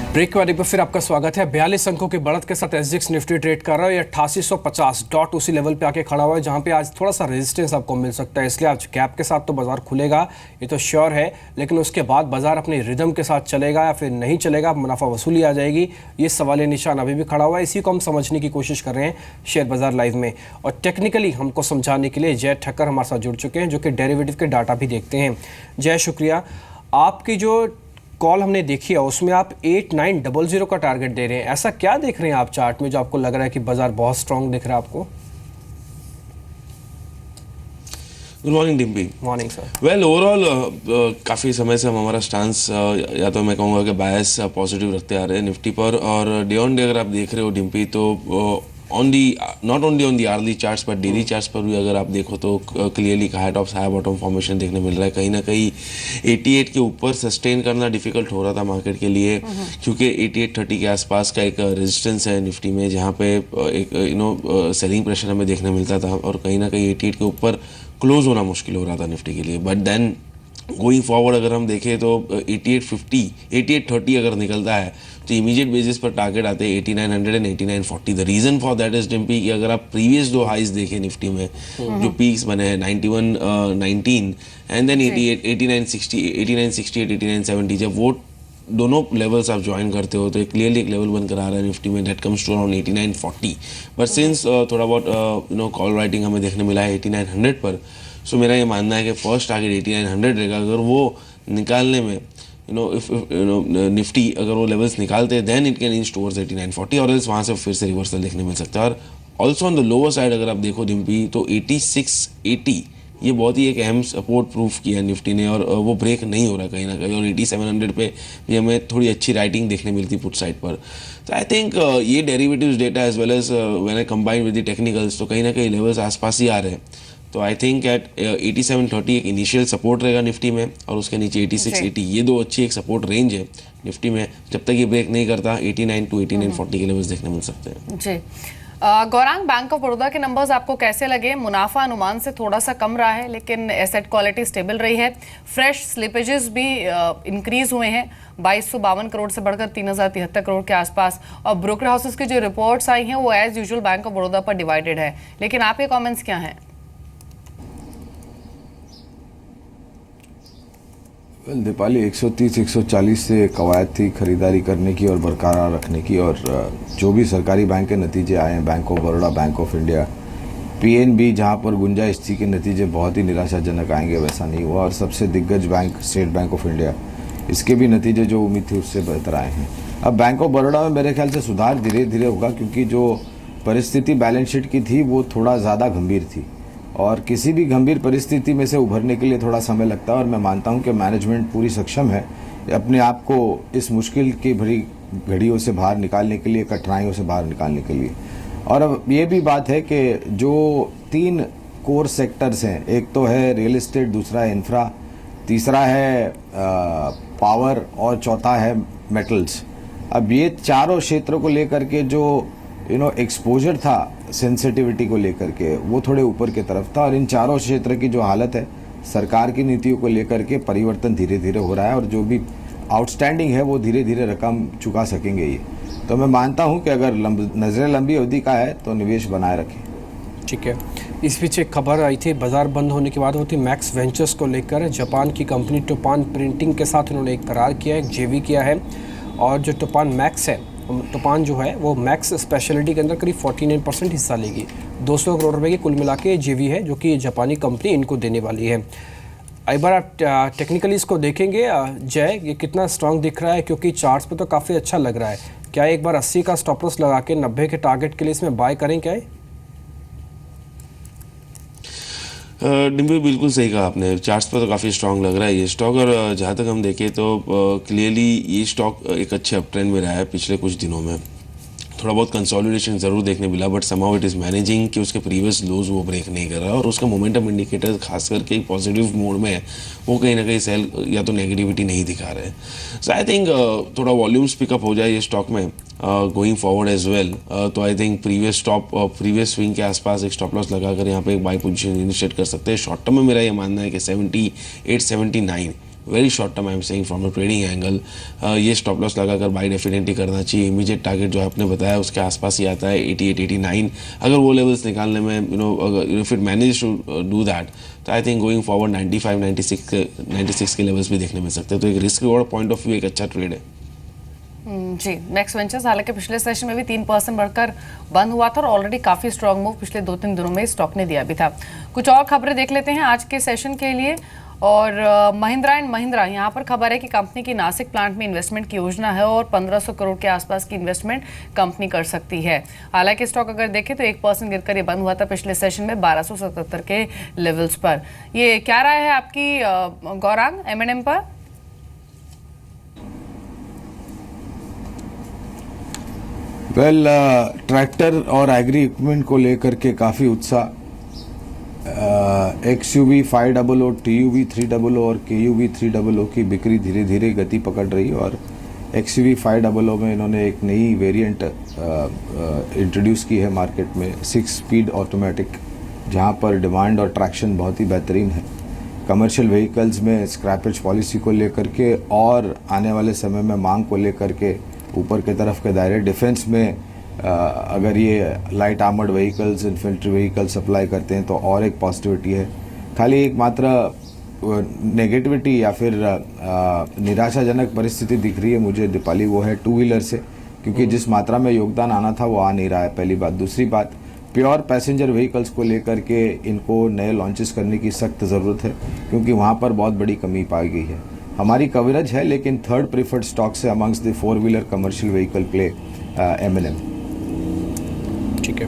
Break के बाद एक बार फिर आपका स्वागत है। 42 अंकों की बढ़त के साथ एसजीएक्स निफ्टी ट्रेड कर रहा है। 8850 डॉट उसी लेवल पे आके खड़ा हुआ है जहां पे आज थोड़ा सा रेजिस्टेंस आपको मिल सकता है, इसलिए आज गैप के साथ तो बाजार खुलेगा, ये तो श्योर है। लेकिन उसके बाद बाजार अपने रिदम के साथ चलेगा या फिर नहीं चलेगा, मुनाफा वसूली आ जाएगी, ये सवाल निशान अभी भी खड़ा हुआ है। इसी को हम समझने की कोशिश कर रहे हैं शेयर बाजार लाइव में, और टेक्निकली हमको समझाने के लिए जय ठक्कर हमारे साथ जुड़ चुके हैं जो कि डेरिवेटिव के डाटा भी देखते हैं। जय, शुक्रिया। आपकी जो कॉल हमने देखी है उसमें आप 8900 का टारगेट दे रहे हैं, ऐसा क्या देख रहे हैं आप चार्ट में जो आपको लग रहा है कि बाजार बहुत स्ट्रांग दिख रहा है आपको? Good morning Dimpy. Morning sir. Well overall काफ़ी समय से हम हमारा स्टांस या तो मैं कहूँगा कि बायस पॉजिटिव रखते आ रहे हैं निफ्टी पर, और डे ऑन डे अगर आप देख रहे हो डिम्पी तो on the not only on the hourly charts पर डेली चार्ट्स पर भी अगर आप देखो तो clearly high tops high bottom formation देखने मिल रहा है। कहीं ना कहीं 88 के ऊपर सस्टेन करना डिफिकल्ट हो रहा था मार्केट के लिए, क्योंकि 8830 के आसपास का एक रेजिस्टेंस है निफ्टी में जहाँ पे एक सेलिंग प्रेशर हमें देखने मिलता था, और कहीं ना कहीं 88 के ऊपर क्लोज होना मुश्किल हो रहा था निफ्टी के लिए। बट देन गोइंग फॉरवर्ड अगर हम देखें तो 8850 8830 अगर निकलता है तो इमीडिएट बेसिस पर टारगेट आते हैं 8900 and 8940। The reason for that is Dimpy कि अगर आप प्रीवियस दो हाइज देखें निफ्टी में जो पीक्स बने हैं 9119 एंड देन 8960 8968 8970, जब वो दोनों लेवल्स आप ज्वाइन करते हो तो क्लियरली एक लेवल बनकर आ रहा है निफ्टी में, that comes to around 8940। But since थोड़ा बहुत कॉल राइटिंग हमें देखने मिला है 8900 पर, सो मेरा ये मानना है कि फर्स्ट टारगेट 8900 रहेगा। अगर वो निकालने में निफ्टी अगर वो लेवल्स निकालते हैं then it can inch towards 8940, और वहाँ से फिर से रिवर्सल देखने मिल सकता है। और also on the lower side अगर आप देखो डिम्पी तो 8680 ये बहुत ही एक अहम सपोर्ट प्रूफ किया निफ्टी ने, और वो ब्रेक नहीं हो रहा कहीं ना कहीं, और 8700 पे भी हमें थोड़ी अच्छी राइटिंग देखने मिलती पुट साइड पर। तो आई थिंक ये derivatives data as well as when I combine with the technicals तो कहीं ना कहीं लेवल्स आसपास ही आ रहे हैं। तो आई थिंक एट 8730 एक इनिशियल सपोर्ट रहेगा निफ्टी में, और उसके नीचे 8680, ये दो अच्छी एक सपोर्ट रेंज है निफ्टी में। जब तक ये ब्रेक नहीं करता 89 to 8940 के लेवल्स देखने मिल सकते हैं। जी गौरांग, बैंक ऑफ बड़ौदा के नंबर्स आपको कैसे लगे? मुनाफा अनुमान से थोड़ा सा कम रहा है लेकिन एसेट क्वालिटी स्टेबल रही है, फ्रेश स्लिपेजेस भी इंक्रीज हुए हैं 2252 करोड़ से बढ़कर 3073 करोड़ के आसपास, और ब्रोकर हाउसेस की जो रिपोर्ट्स आई हैं वो as usual Bank of Baroda पर डिवाइडेड है, लेकिन आपके कॉमेंट्स क्या हैं? दीपाली 130-140 से कवायद थी खरीदारी करने की और बरकरार रखने की, और जो भी सरकारी बैंक के नतीजे आए हैं, bank of Baroda, bank of India, PNB, जहां पर गुंजाइश थी कि नतीजे बहुत ही निराशाजनक आएंगे वैसा नहीं हुआ, और सबसे दिग्गज bank state bank of India, इसके भी नतीजे जो उम्मीद थी उससे बेहतर आए हैं। अब बैंक ऑफ बड़ौदा में मेरे ख्याल से सुधार धीरे धीरे होगा, क्योंकि जो परिस्थिति बैलेंस शीट की थी वो थोड़ा ज़्यादा गंभीर थी, और किसी भी गंभीर परिस्थिति में से उभरने के लिए थोड़ा समय लगता है, और मैं मानता हूं कि मैनेजमेंट पूरी सक्षम है अपने आप को इस मुश्किल की भरी घड़ियों से बाहर निकालने के लिए, कठिनाइयों से बाहर निकालने के लिए। और अब ये भी बात है कि जो 3 कोर सेक्टर्स हैं, एक तो है रियल एस्टेट, दूसरा है इंफ्रा, तीसरा है पावर, और चौथा है मेटल्स। अब ये चारों क्षेत्रों को लेकर के जो एक्सपोजर था सेंसिटिविटी को लेकर के वो थोड़े ऊपर की तरफ था, और इन चारों क्षेत्र की जो हालत है सरकार की नीतियों को लेकर के परिवर्तन धीरे धीरे हो रहा है, और जो भी आउटस्टैंडिंग है वो धीरे धीरे रकम चुका सकेंगे ये। तो मैं मानता हूं कि अगर नजरें लंबी अवधि का है तो निवेश बनाए रखें। ठीक है। इस बीच एक खबर आई थी बाजार बंद होने के बाद, वो थी मैक्स वेंचर्स को लेकर। जापान की कंपनी टोपान प्रिंटिंग के साथ उन्होंने एक करार किया है, एक जेवी किया है, और जो टोपान मैक्स है, टोपान जो है वो मैक्स स्पेशलिटी के अंदर करीब 49% हिस्सा लेगी। 200 करोड़ रुपए की कुल मिला के जेवी है जो कि जापानी कंपनी इनको देने वाली है। एक बार आप टेक्निकली इसको देखेंगे जय, ये कितना स्ट्रांग दिख रहा है, क्योंकि चार्ट्स पे तो काफ़ी अच्छा लग रहा है। क्या एक बार 80 का स्टॉप लॉस लगा के 90 के टारगेट के लिए इसमें बाय करें क्या? डिम्पी बिल्कुल सही कहा आपने, चार्ट्स पर तो काफ़ी स्ट्रांग लग रहा है ये स्टॉक, और जहाँ तक हम देखें तो क्लियरली ये स्टॉक एक अच्छे अप ट्रेंड में रहा है पिछले कुछ दिनों में। थोड़ा बहुत कंसोलिडेशन ज़रूर देखने मिला, but somehow it is managing कि उसके प्रीवियस लोज वो ब्रेक नहीं कर रहा, और उसका मोमेंटम इंडिकेटर खास करके एक पॉजिटिव मोड में है, वो कहीं ना कहीं सेल या तो नेगेटिविटी नहीं दिखा रहे हैं। सो आई थिंक थोड़ा वॉल्यूम्स पिकअप हो जाए ये स्टॉक में गोइंग फॉरवर्ड एज वेल, तो आई थिंक प्रीवियस स्विंग के आसपास एक स्टॉप लॉस लगाकर यहाँ पे एक बाई पोजीशन इनिशिएट कर सकते हैं। शॉर्ट टर्म में मेरा ये मानना है कि 78-79 very short term I am saying from a trading angle ये स्टॉप लॉस लगाकर बाई डेफिनेटली करना चाहिए। इमीडिएट टारगेट जो आपने बताया उसके आसपास ही आता है 88 89। अगर वो लेवल्स निकालने में if it manage to do that तो आई थिंक गोइंग फॉरवर्ड 95 96 के लेवल्स भी देखने मिल सकते हैं। तो एक risk reward point of view एक अच्छा ट्रेड है। जी, नेक्स्ट वेंचर्स हालांकि पिछले सेशन में भी 3% बढ़कर बंद हुआ था और ऑलरेडी काफी स्ट्रांग मूव पिछले 2-3 दिनों में स्टॉक ने दिया भी था। कुछ और खबरें देख लेते हैं आज के सेशन के लिए। और महिंद्रा एंड महिंद्रा, यहाँ पर खबर है कि कंपनी की नासिक प्लांट में इन्वेस्टमेंट की योजना है और 1500 करोड़ के आसपास की इन्वेस्टमेंट कंपनी कर सकती है। हालांकि स्टॉक अगर देखें तो 1% गिरकर ये बंद हुआ था पिछले सेशन में 1277 के लेवल्स पर। ये क्या राय है आपकी गौरांग M&M पर? वेल, ट्रैक्टर और एग्री इक्विपमेंट को लेकर के काफ़ी उत्साह, XUV 500, TUV 300 और KUV 300 की बिक्री धीरे धीरे गति पकड़ रही है और XUV 500 में इन्होंने एक नई वेरिएंट इंट्रोड्यूस की है मार्केट में, 6 स्पीड ऑटोमेटिक, जहां पर डिमांड और ट्रैक्शन बहुत ही बेहतरीन है। कमर्शियल व्हीकल्स में स्क्रैपेज पॉलिसी को लेकर के और आने वाले समय में मांग को लेकर के ऊपर की तरफ के दायरे, डिफेंस में अगर ये light armoured vehicles, infantry vehicle supply करते हैं तो और एक पॉजिटिविटी है। खाली एक मात्र नेगेटिविटी या फिर निराशाजनक परिस्थिति दिख रही है मुझे दीपाली, वो है टू व्हीलर से, क्योंकि जिस मात्रा में योगदान आना था वो आ नहीं रहा है, पहली बात। दूसरी बात, प्योर पैसेंजर व्हीकल्स को लेकर के इनको नए लॉन्चेस करने की सख्त ज़रूरत है, क्योंकि वहाँ पर बहुत बड़ी कमी पाई गई है। हमारी कवरेज है, लेकिन थर्ड प्रीफर्ड स्टॉक से amongst the 4 wheeler commercial vehicle play M&M। ठीक है,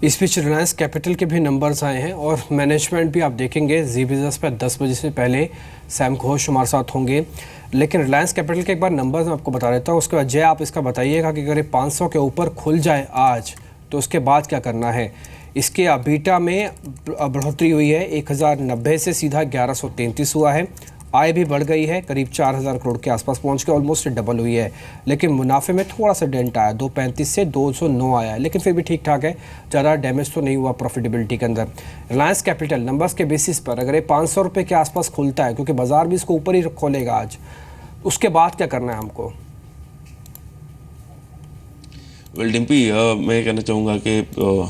इस बीच रिलायंस कैपिटल के भी नंबर्स आए हैं और मैनेजमेंट भी आप देखेंगे जी बिजनेस पर 10 बजे से पहले सैम घोष हमारे साथ होंगे। लेकिन रिलायंस कैपिटल के एक बार नंबर्स मैं आपको बता देता हूँ, उसके बाद जय आप इसका बताइएगा कि अगर ये 500 के ऊपर खुल जाए आज तो उसके बाद क्या करना है। इसके बीटा में बढ़ोतरी हुई है, 1090 से सीधा 1133 हुआ है। आय भी बढ़ गई है, करीब 4000 करोड़ के आसपास पहुंच के ऑलमोस्ट डबल हुई है। लेकिन मुनाफे में थोड़ा सा डेंट आया, 235 से 209 आया है, लेकिन फिर भी ठीक ठाक है, ज़्यादा डैमेज तो नहीं हुआ प्रॉफिटेबिलिटी के अंदर। रिलायंस कैपिटल नंबर्स के बेसिस पर अगर ये 500 रुपये के आसपास खुलता है, क्योंकि बाजार भी इसको ऊपर ही खोलेगा आज, उसके बाद क्या करना है हमको? वेल डिम्पी, मैं कहना चाहूँगा कि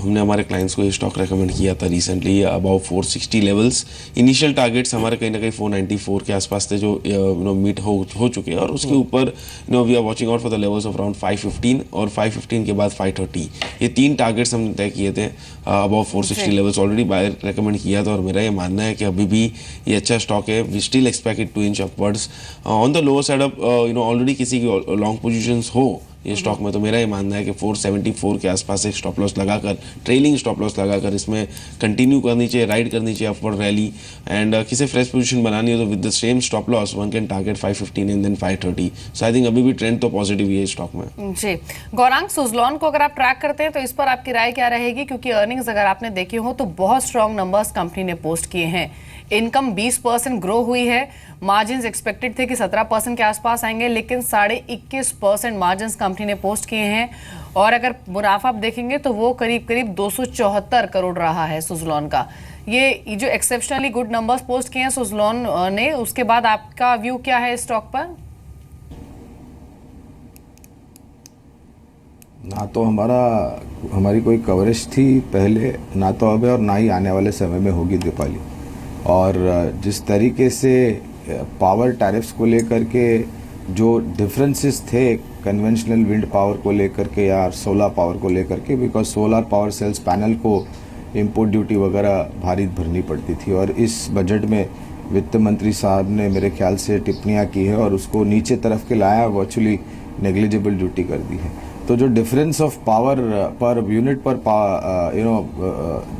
हमने हमारे क्लाइंट्स को ये स्टॉक रेकमेंड किया था recently about 460 levels. Initial targets हमारे कहीं ना कहीं 494 के आसपास थे, जो मीट हो चुके हैं, और उसके ऊपर we are watching out for the levels of around 515 और 515 के बाद 530। ये 3 टारगेट्स हमने तय किए थे about 460 levels, already buyer recommend किया था। और मेरा ये मानना है कि अभी भी ये अच्छा स्टॉक है। We still expect it to inch upwards on the lower side of already किसी की लॉन्ग पोजिशंस हो ये स्टॉक में, तो मेरा ये मानना है कि 474 के आसपास एक स्टॉप लॉस लगाकर, ट्रेलिंग स्टॉप लॉस लगाकर इसमें कंटिन्यू करनी चाहिए, राइड करनी चाहिए अपवर्ड रैली। एंड किसी फ्रेश पोजीशन बनानी हो तो with the same stop loss one can target 515 and then 530। So I think अभी भी ट्रेंड तो पॉजिटिव ही है स्टॉक में। जी, गौरांग, सुज़लॉन को अगर आप ट्रैक करते हैं तो इस पर आपकी राय क्या रहेगी? क्योंकि अर्निंग्स अगर आपने देखी हो तो बहुत स्ट्रॉन्ग नंबर्स कंपनी ने पोस्ट किए हैं। इनकम 20% ग्रो हुई है, मार्जिन्स एक्सपेक्टेड थे कि 17% के आसपास आएंगे, लेकिन 21.5% मार्जिन्स कंपनी ने पोस्ट किए हैं। और अगर मुनाफा आप देखेंगे तो वो करीब करीब 274 करोड़ रहा है सुज़लॉन का। ये जो एक्सेप्शनली गुड नंबर्स पोस्ट किए हैं सुज़लॉन ने, उसके बाद आपका व्यू क्या है स्टॉक पर? ना तो हमारी कोई कवरेज थी पहले, ना तो अब है, और ना ही आने वाले समय में होगी दीपाली। और जिस तरीके से पावर टैरिफ्स को लेकर के जो डिफरेंसेस थे कन्वेंशनल विंड पावर को लेकर के या सोलर पावर को लेकर के, because solar power cells panel को इंपोर्ट ड्यूटी वगैरह भारी भरनी पड़ती थी, और इस बजट में वित्त मंत्री साहब ने मेरे ख्याल से टिप्पणियाँ की है और उसको नीचे तरफ के लाया, वर्चुअली नेग्लिजिबल ड्यूटी कर दी है। तो जो difference of power per unit पर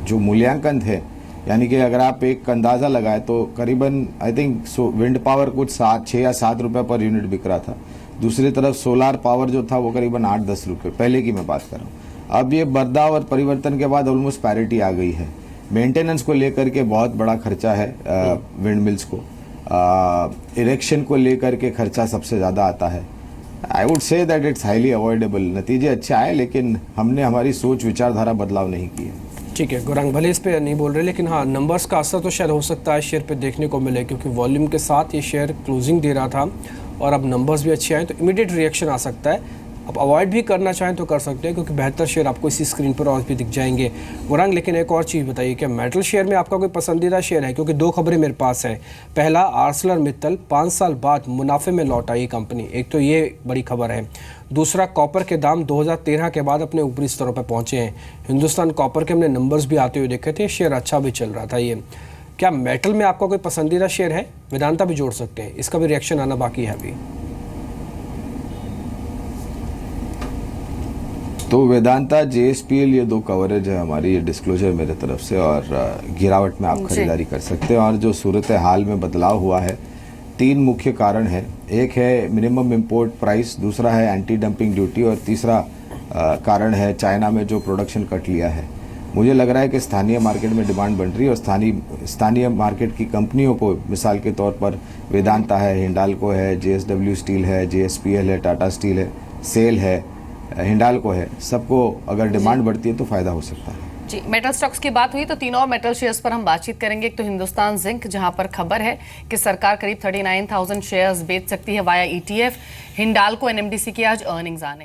जो मूल्यांकन थे, यानी कि अगर आप एक अंदाज़ा लगाए तो करीबन आई थिंक विंड पावर कुछ 6 या 7 रुपये पर यूनिट बिक रहा था। दूसरी तरफ सोलार पावर जो था वो करीबन 8-10 रुपये, पहले की मैं बात कर रहा हूँ। अब ये बदलाव और परिवर्तन के बाद ऑलमोस्ट पैरिटी आ गई है। मेंटेनेंस को लेकर के बहुत बड़ा खर्चा है विंड मिल्स को, इरेक्शन को लेकर के खर्चा सबसे ज़्यादा आता है। I would say that it's highly avoidable. नतीजे अच्छे आए, लेकिन हमने हमारी सोच विचारधारा बदलाव नहीं की है। ठीक है गौरांग, भले इस पे नहीं बोल रहे लेकिन हाँ नंबर्स का असर तो शायद हो सकता है शेयर पे देखने को मिले, क्योंकि वॉल्यूम के साथ ये शेयर क्लोजिंग दे रहा था और अब नंबर्स भी अच्छे आए तो इमीडिएट रिएक्शन आ सकता है। अब अवॉइड भी करना चाहें तो कर सकते हैं, क्योंकि बेहतर शेयर आपको इसी स्क्रीन पर और भी दिख जाएंगे। गौरांग, लेकिन एक और चीज़ बताइए, क्या मेटल शेयर में आपका कोई पसंदीदा शेयर है? क्योंकि दो खबरें मेरे पास हैं। पहला, आर्सलर मित्तल 5 साल बाद मुनाफे में लौट आई कंपनी, एक तो ये बड़ी खबर है। दूसरा, कॉपर के दाम 2013 के बाद अपने ऊपरी स्तरों पर पहुंचे हैं। हिंदुस्तान कॉपर के हमने नंबर्स भी आते हुए देखे थे, शेयर अच्छा भी चल रहा था। ये क्या मेटल में आपका कोई पसंदीदा शेयर है? वेदांता भी जोड़ सकते हैं, इसका भी रिएक्शन आना बाकी है अभी। तो वेदांता, JSPL, ये दो कवरेज है हमारी, ये डिस्क्लोजर मेरे तरफ से, और गिरावट में आप खरीदारी कर सकते हैं। और जो सूरत हाल में बदलाव हुआ है, 3 मुख्य कारण है। एक है मिनिमम इंपोर्ट प्राइस, दूसरा है एंटी डंपिंग ड्यूटी, और तीसरा कारण है चाइना में जो प्रोडक्शन कट लिया है। मुझे लग रहा है कि स्थानीय मार्केट में डिमांड बढ़ रही है, और स्थानीय मार्केट की कंपनियों को, मिसाल के तौर पर वेदांता है, हिंडाल्को है, JSW स्टील है, JSPL है, टाटा स्टील है, सेल है, हिंडाल्को है, सबको अगर डिमांड बढ़ती है तो फायदा हो सकता है। जी, मेटल स्टॉक्स की बात हुई तो तीनों और मेटल शेयर्स पर हम बातचीत करेंगे। एक तो हिंदुस्तान जिंक, जहां पर खबर है कि सरकार करीब 39,000 शेयर्स बेच सकती है वाया ETF। हिंडाल्को NMDC की आज अर्निंग्स आने हैं।